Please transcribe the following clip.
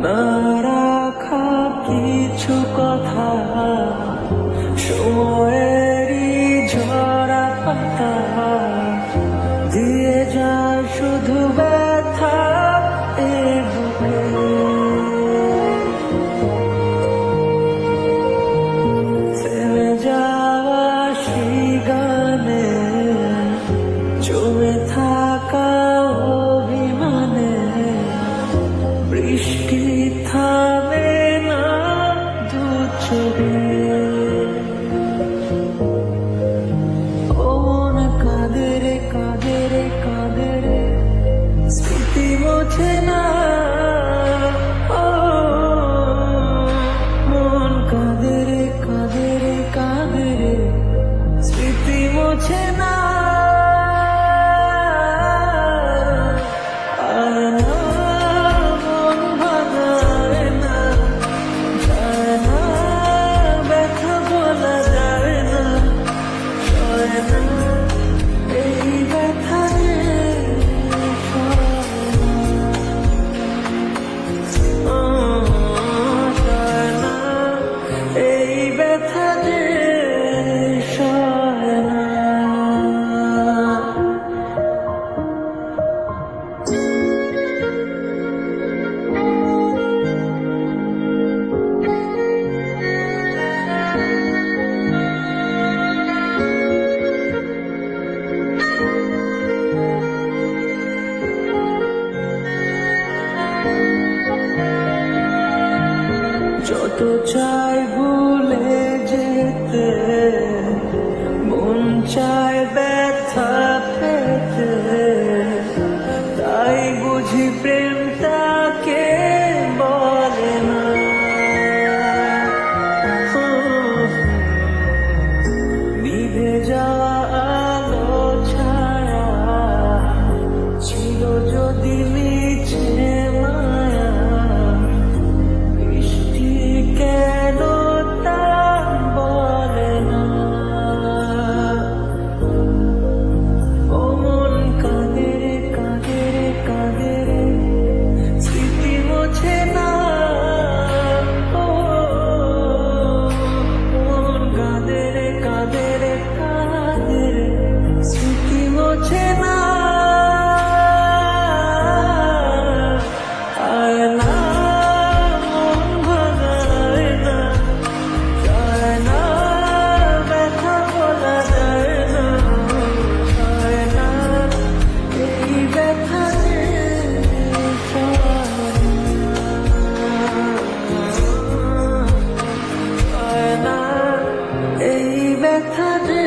না রাখা কিছু কথা, সময়েরই ঝরা পাতা দিয়ে যায় শুধু ব্যথা এ বুকে। থেমে যাওয়া সেই গানে জমে থাকা অভিমানে বৃষ্টি থামে না দু চোখে। ও মন কাঁদে রে কাঁদে রে কাঁদে রে, স্মৃতি মোছে না। ও মন কাঁদে রে কাঁদে রে কাঁদে রে, স্মৃতি মোছে না। যত চাই ভুলে যেতে, মন চায় ব্যথা পেতে, তাই বুঝি প্রেমটাকে বলে না। নিভে যাওয়া আলো ছায়া ছিল যদি মিছে মায়া, কেন তা বলে না। ও মন কাঁদে রে কাঁদে রে কাঁদে রে, স্মৃতি মোছে না। ও মন কাঁদে রে কাঁদে রে কাঁদে রে, স্মৃতি মোছে না। আয় না ব্যথা যে